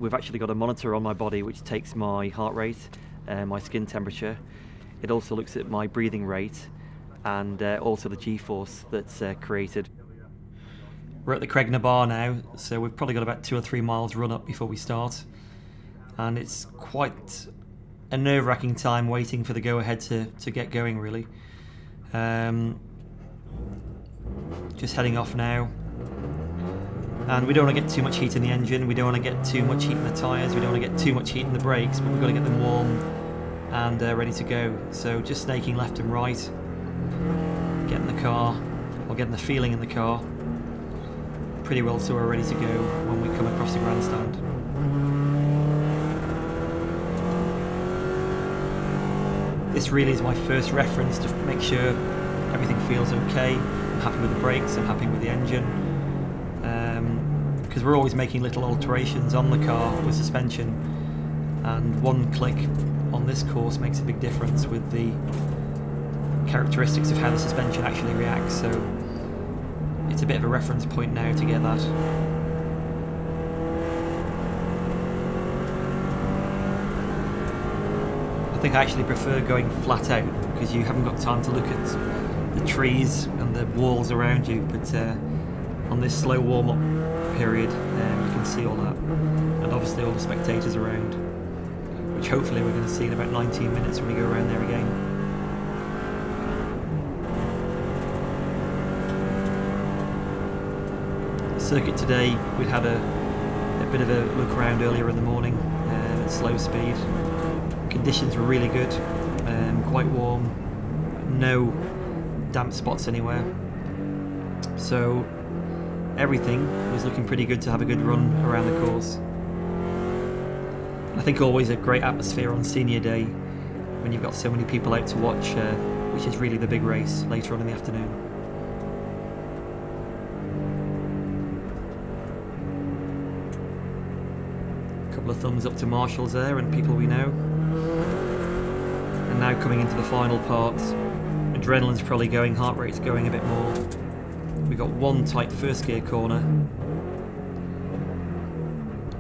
we've actually got a monitor on my body which takes my heart rate, my skin temperature. It also looks at my breathing rate and also the G-force that's created. We're at the Cregner Bar now, so we've probably got about 2 or 3 miles run up before we start, and it's quite a nerve-wracking time waiting for the go-ahead to get going, really. Just heading off now, and we don't want to get too much heat in the engine, we don't want to get too much heat in the tyres, we don't want to get too much heat in the brakes, but we've got to get them warm and ready to go. So just snaking left and right, getting the car, or getting the feeling in the car pretty well so we're ready to go when we come across the grandstand. This really is my first reference to make sure everything feels okay. I'm happy with the brakes, I'm happy with the engine, because we're always making little alterations on the car with suspension, and one click on this course makes a big difference with the characteristics of how the suspension actually reacts, so it's a bit of a reference point now to get that. I think I actually prefer going flat out because you haven't got time to look at the trees and the walls around you, but on this slow warm-up period you can see all that, and obviously all the spectators around, which hopefully we're going to see in about 19 minutes when we go around there again. The circuit today, we'd had a bit of a look around earlier in the morning at slow speed. Conditions were really good, quite warm, no damp spots anywhere, so everything was looking pretty good to have a good run around the course. I think always a great atmosphere on senior day when you've got so many people out to watch, which is really the big race later on in the afternoon. Couple of thumbs up to marshals there and people we know. And now coming into the final part, adrenaline's probably going, heart rate's going a bit more. We've got one tight first gear corner,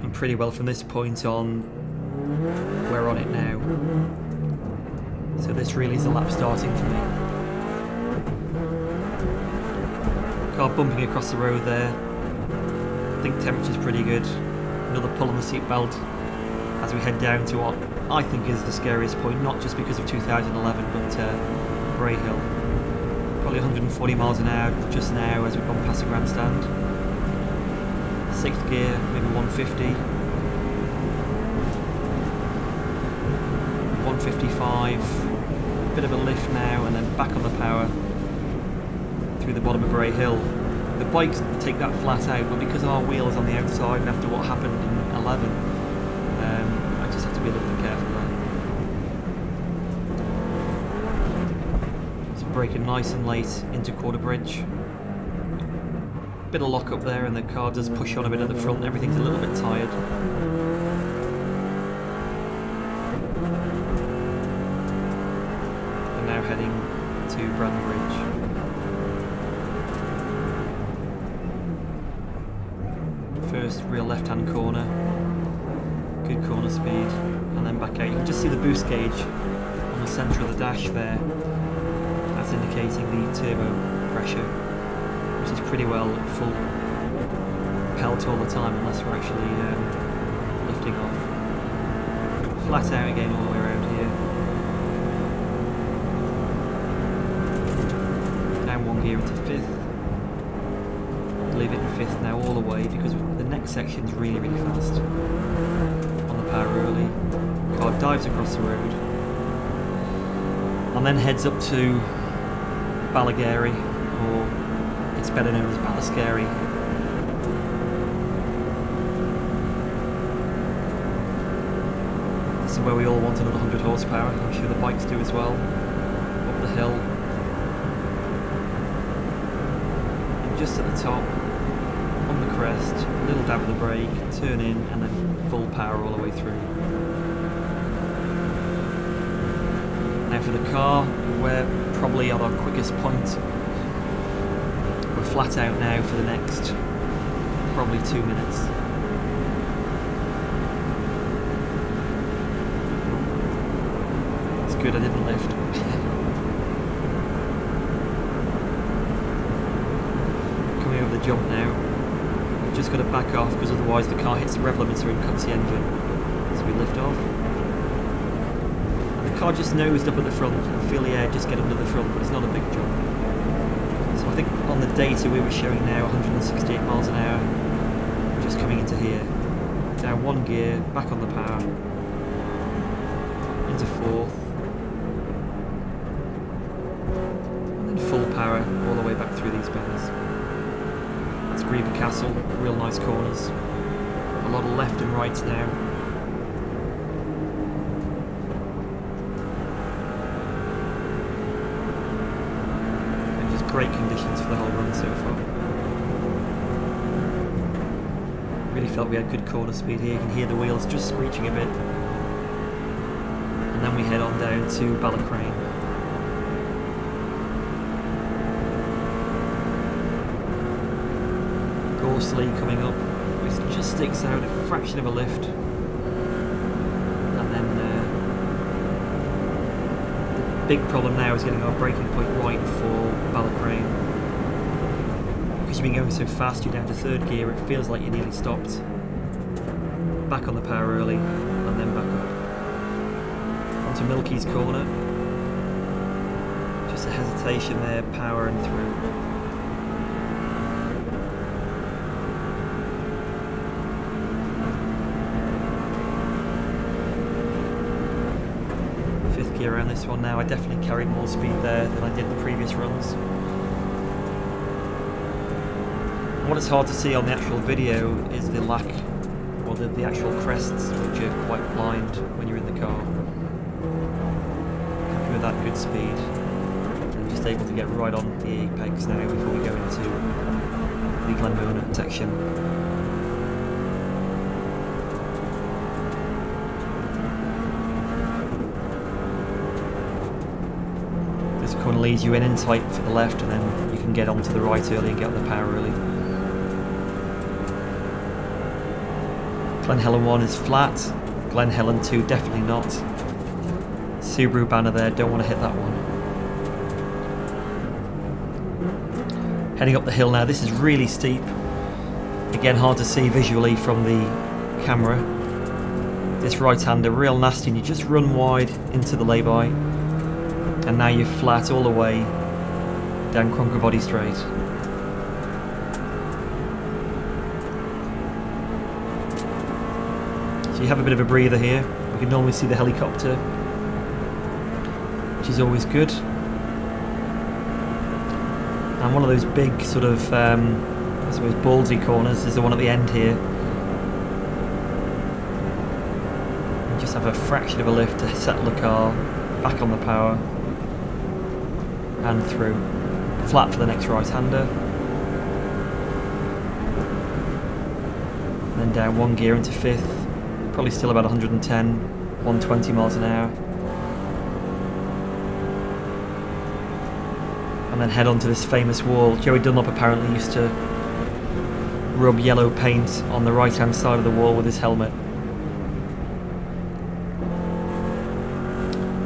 and pretty well from this point on we're on it now. So this really is a lap starting for me. Car bumping across the road there. I think temperature's pretty good. Another pull on the seatbelt as we head down to what I think is the scariest point, not just because of 2011, but Bray Hill. Probably 140 miles an hour just now as we've gone past the grandstand. 6th gear, maybe 150. 155, bit of a lift now, and then back on the power through the bottom of Bray Hill. The bikes take that flat out, but because our wheel is on the outside and after what happened in 11, I just have to be a little bit careful there. So braking nice and late into Quarter Bridge. Bit of lock up there and the car does push on a bit at the front, everything's a little bit tired. And now heading to Bradley Bridge. First real left-hand corner, good corner speed, and then back out. You can just see the boost gauge on the centre of the dash there. That's indicating the turbo pressure, which is pretty well at full pelt all the time unless we're actually lifting off. Flat out again all the way around here. Down 1 gear into 5th. Leave it in 5th now all the way because the next section's really fast. On the power early, car dives across the road and then heads up to Ballagary, or it's better known as Ballascary. This is where we all want another 100 horsepower, I'm sure the bikes do as well. Up the hill, and just at the top, on the crest, a little dab of the brake, turn in, and then full power all the way through. Now for the car, we're probably at our quickest point. We're flat out now for the next probably 2 minutes. good I didn't lift. Coming over the jump now. Just got to back off because otherwise the car hits the rev limiter and cuts the engine. So we lift off. And the car just nosed up at the front. I feel the air just get under the front, but it's not a big jump. So I think on the data we were showing now 168 miles an hour. Just coming into here. Down one gear, back on the power. Into fourth. And then full power all the way back through these bends. Europa Castle, real nice corners. A lot of left and rights now. And just great conditions for the whole run so far. Really felt we had good corner speed here. You can hear the wheels just screeching a bit. And then we head on down to Ballycrane. Gorsley coming up, which just sticks out a fraction of a lift, and then the big problem now is getting our braking point right for Ballycrane. Because you've been going so fast, you're down to third gear, it feels like you nearly stopped. Back on the power early, and then back up. Onto Milky's corner. Just a hesitation there, power and through. Around this one now, I definitely carried more speed there than I did the previous runs. And what is hard to see on the actual video is the lack, or the actual crests, which are quite blind when you're in the car. Happy with that good speed. I'm just able to get right on the apex now before we go into the Glenmona section. Corner leads you in tight for the left, and then you can get onto the right early and get on the power early. Glen Helen 1 is flat, Glen Helen 2 definitely not. Subaru banner there, don't want to hit that one. Heading up the hill now, this is really steep. Again, hard to see visually from the camera. This right-hander, real nasty, and you just run wide into the lay-by. And now you're flat all the way down Cronker Body Straight. So you have a bit of a breather here. We can normally see the helicopter, which is always good. And one of those big sort of, I suppose, ballsy corners is the one at the end here. You just have a fraction of a lift to settle the car, back on the power. And through. Flat for the next right-hander. And then down one gear into fifth. Probably still about 110, 120 miles an hour. And then head onto this famous wall. Joey Dunlop apparently used to rub yellow paint on the right-hand side of the wall with his helmet.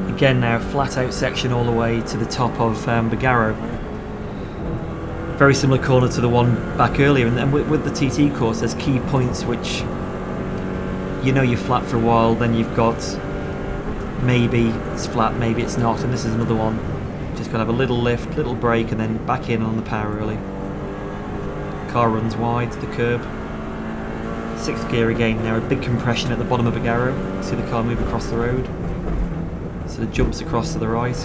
Again now, flat out section all the way to the top of Bagaro. Very similar corner to the one back earlier, and then with the TT course there's key points which you know you're flat for a while, then you've got maybe it's flat, maybe it's not, and this is another one. Just gotta have a little lift, little brake, and then back in on the power early. Car runs wide to the curb. Sixth gear again now, a big compression at the bottom of Bagaro. See the car move across the road. So it jumps across to the right.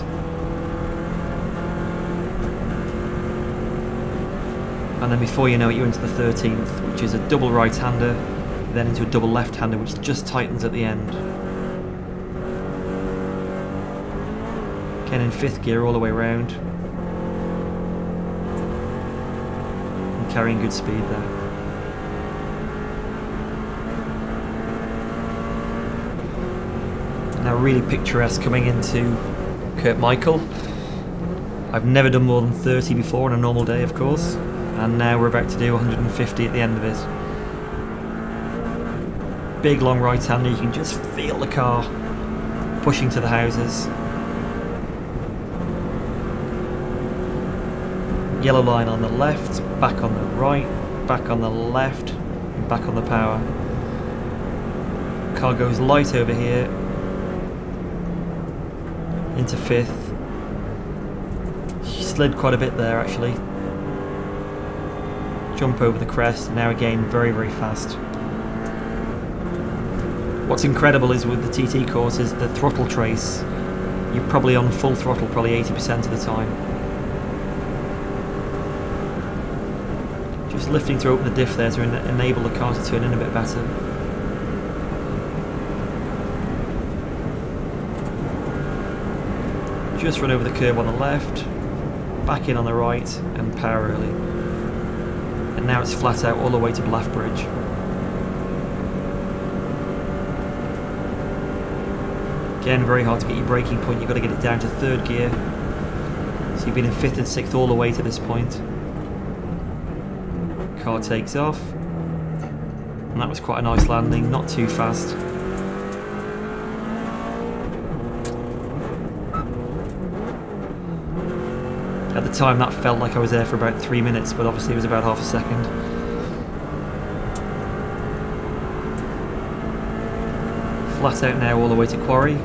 And then before you know it, you're into the 13th, which is a double right-hander, then into a double left-hander, which just tightens at the end. Again in fifth gear all the way around. And carrying good speed there. Now really picturesque coming into Kurt Michael. I've never done more than 30 before on a normal day, of course, and now we're about to do 150 at the end of it. Big long right-hander, you can just feel the car pushing to the houses. Yellow line on the left, back on the right, back on the left, and back on the power. Car goes light over here, into 5th. She slid quite a bit there actually. Jump over the crest, now again very, very fast. What's incredible is with the TT courses, the throttle trace, you're probably on full throttle probably 80% of the time. Just lifting to open the diff there to enable the car to turn in a bit better. Just run over the curb on the left, back in on the right, and power early. And now it's flat out all the way to Blaff Bridge. Again, very hard to get your braking point, you've got to get it down to 3rd gear. So you've been in 5th and 6th all the way to this point. Car takes off. And that was quite a nice landing, not too fast. At the time that felt like I was there for about 3 minutes, but obviously it was about half a second. Flat out now all the way to Quarry.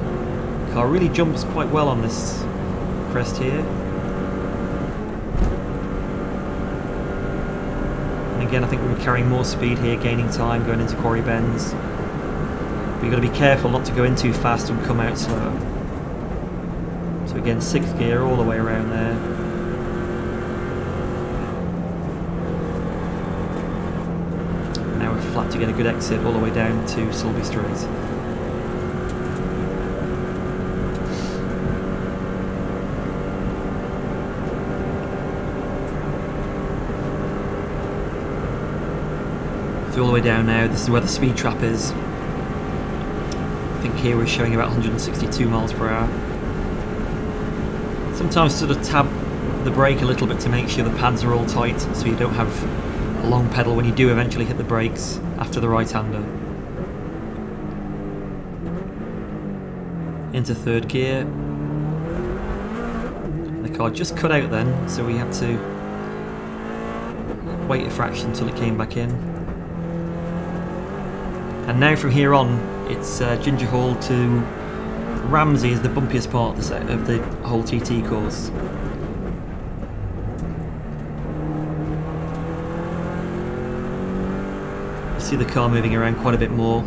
Car really jumps quite well on this crest here. And again, I think we're carrying more speed here, gaining time, going into Quarry Bends. But you've got to be careful not to go in too fast and come out slower. So again, 6th gear all the way around there. Now we're flat to get a good exit all the way down to Sulby Street. All the way down now, this is where the speed trap is. I think here we're showing about 162 miles per hour. Sometimes sort of tab the brake a little bit to make sure the pads are all tight so you don't have a long pedal when you do eventually hit the brakes after the right-hander. Into 3rd gear. The car just cut out then, so we had to wait a fraction until it came back in. And now from here on, it's Ginger Hall to Ramsey is the bumpiest part of the whole TT course. You see the car moving around quite a bit more.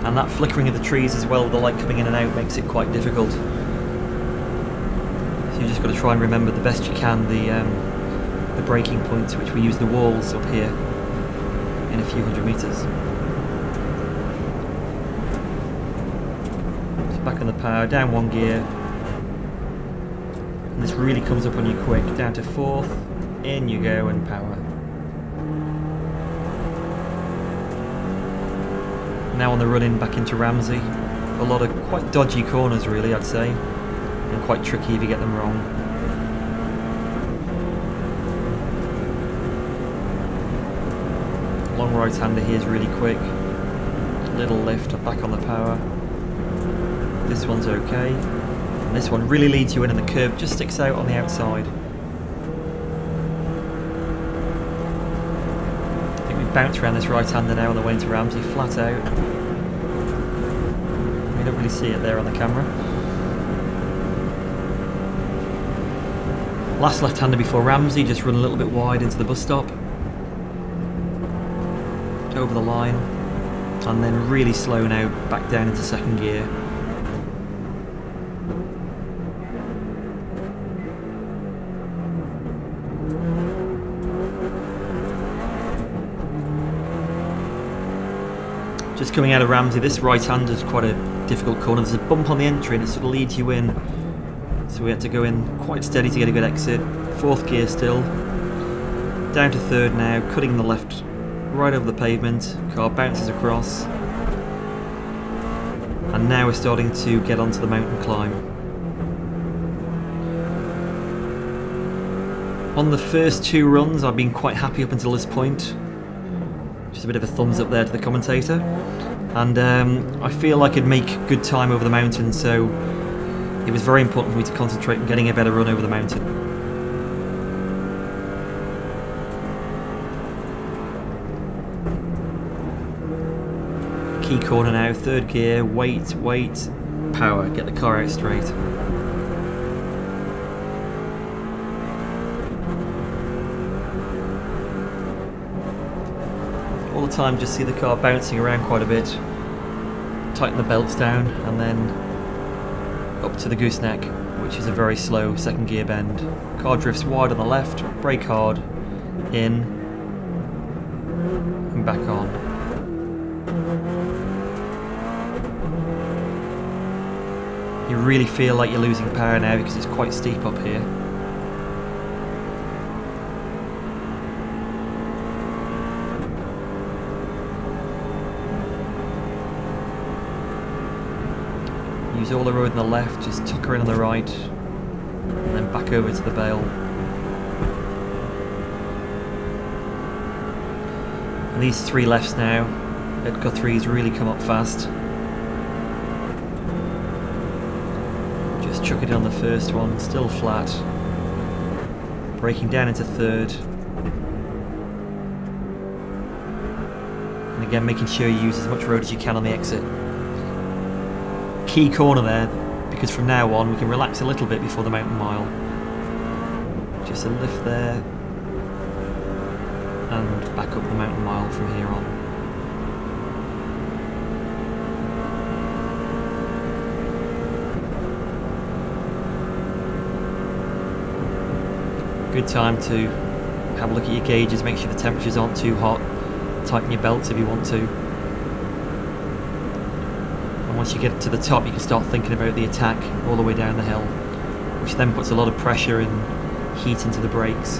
And that flickering of the trees as well, the light coming in and out, makes it quite difficult. So you just got to try and remember the best you can the braking points, which we use the walls up here in a few hundred meters. So back on the power, down 1 gear, and this really comes up on you quick. Down to 4th, in you go, and power. Now on the run in back into Ramsey. A lot of quite dodgy corners really, I'd say, and quite tricky if you get them wrong. Long right-hander here is really quick. Little lift, back on the power. This one's okay. And this one really leads you in, and the curb just sticks out on the outside. I think we bounce around this right-hander now on the way into Ramsey, flat out. We don't really see it there on the camera. Last left-hander before Ramsey, just run a little bit wide into the bus stop. Over the line, and then really slow now back down into 2nd gear. Just coming out of Ramsey, this right-hander is quite a difficult corner. There's a bump on the entry and it sort of leads you in, so we had to go in quite steady to get a good exit. 4th gear still, down to 3rd now, cutting the left right over the pavement. Car bounces across, and now we're starting to get onto the mountain climb. On the first 2 runs I've been quite happy up until this point. Just a bit of a thumbs up there to the commentator. And I feel I could make good time over the mountain, so it was very important for me to concentrate on getting a better run over the mountain. Key corner now, third gear, wait, power, get the car out straight. All the time just see the car bouncing around quite a bit. Tighten the belts down and then up to the gooseneck, which is a very slow second gear bend. Car drifts wide on the left, brake hard, in and back on. You really feel like you're losing power now because it's quite steep up here. Use all the road on the left, just tuck her in on the right, and then back over to the bale. And these three lefts now at Guthrie's really come up fast. Just chuck it on the first one, still flat. Braking down into third. And again making sure you use as much road as you can on the exit. Key corner there, because from now on we can relax a little bit before the mountain mile. Just a lift there and back up the mountain mile from here on. Good time to have a look at your gauges, make sure the temperatures aren't too hot, tighten your belts if you want to. Once you get to the top you can start thinking about the attack all the way down the hill, which then puts a lot of pressure and heat into the brakes.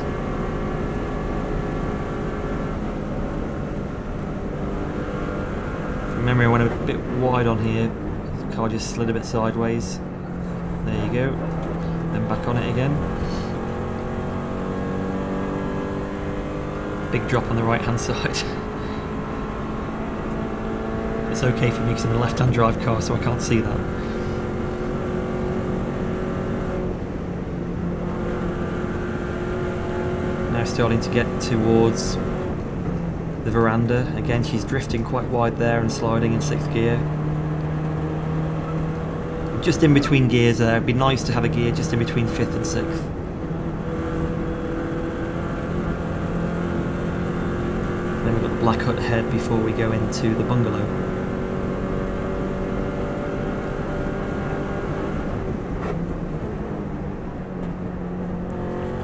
From memory I went a bit wide on here, the car just slid a bit sideways. There you go, then back on it again. Big drop on the right hand side. It's okay for me because I'm in a left-hand drive car, so I can't see that. Now starting to get towards the veranda. Again, she's drifting quite wide there and sliding in 6th gear. Just in between gears there. It'd be nice to have a gear just in between 5th and 6th. Then we've got the Black Hut ahead before we go into the bungalow.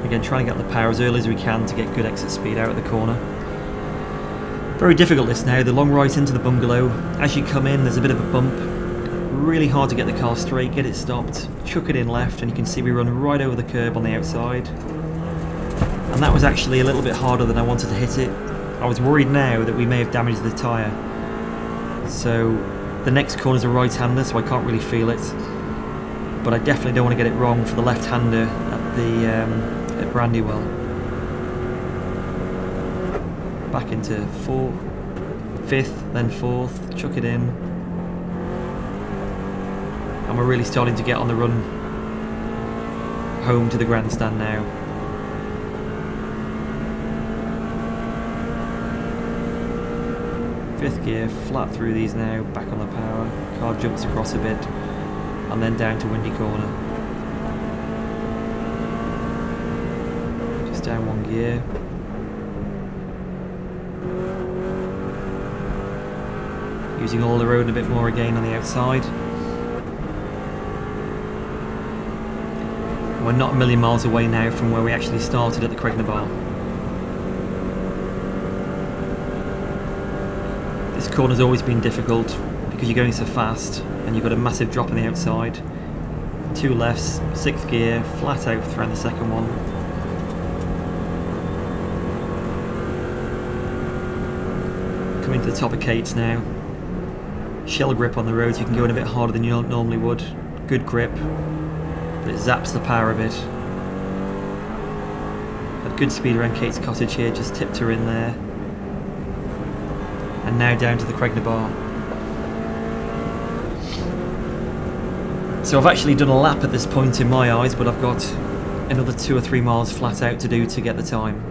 Again, trying to get the power as early as we can to get good exit speed out of the corner. Very difficult this now, the long right into the bungalow. As you come in, there's a bit of a bump. Really hard to get the car straight, get it stopped, chuck it in left, and you can see we run right over the curb on the outside. And that was actually a little bit harder than I wanted to hit it. I was worried now that we may have damaged the tyre. So the next corner's a right-hander, so I can't really feel it. But I definitely don't want to get it wrong for the left-hander at the at Brandywell. Back into 4th, 5th, then 4th, chuck it in. And we're really starting to get on the run home to the grandstand now. Fifth gear, flat through these now, back on the power. Car jumps across a bit, and then down to Windy Corner. Just down 1 gear. Using all the road a bit more again on the outside. We're not a million miles away now from where we actually started at the Craignabile. This corner's always been difficult because you're going so fast and you've got a massive drop on the outside. 2 lefts, 6th gear, flat out around the second one. Coming to the top of Kate's now. Shell grip on the roads, you can go in a bit harder than you normally would. Good grip, but it zaps the power a bit. Had good speed around Kate's cottage here, just tipped her in there. And now down to the Craignabile. So I've actually done a lap at this point in my eyes, but I've got another 2 or 3 miles flat out to do to get the time.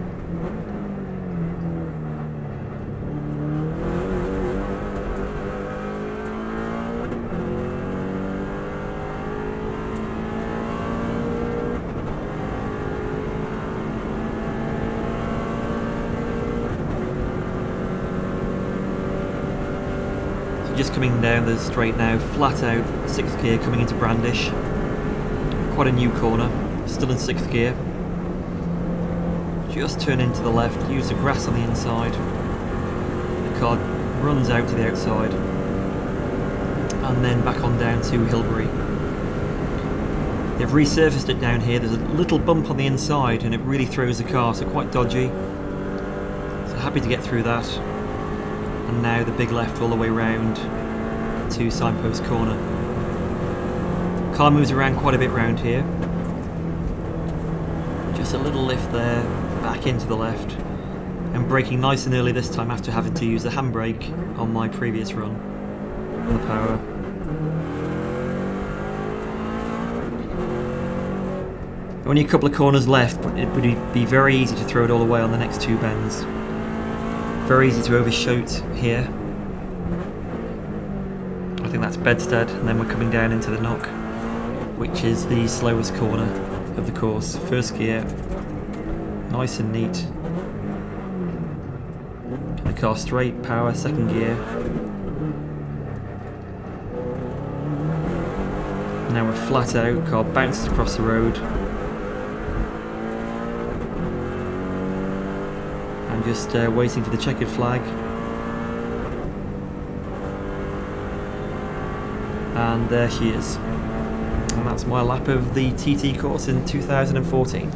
Just coming down the straight now, flat out, 6th gear coming into Brandish. Quite a new corner, still in 6th gear. Just turn into the left, use the grass on the inside. The car runs out to the outside. And then back on down to Hilbury. They've resurfaced it down here, there's a little bump on the inside and it really throws the car, so quite dodgy. So happy to get through that. And now the big left all the way round to Signpost Corner. Car moves around quite a bit round here. Just a little lift there, back into the left. And braking nice and early this time after having to use the handbrake on my previous run. For the power. Only a couple of corners left, but it would be very easy to throw it all away on the next 2 bends. Very easy to overshoot here. I think that's Bedstead, and then we're coming down into the Knock, which is the slowest corner of the course. 1st gear, nice and neat. The car straight, power, 2nd gear. Now we're flat out, car bounces across the road. Just waiting for the checkered flag, and there she is, and that's my lap of the TT course in 2014.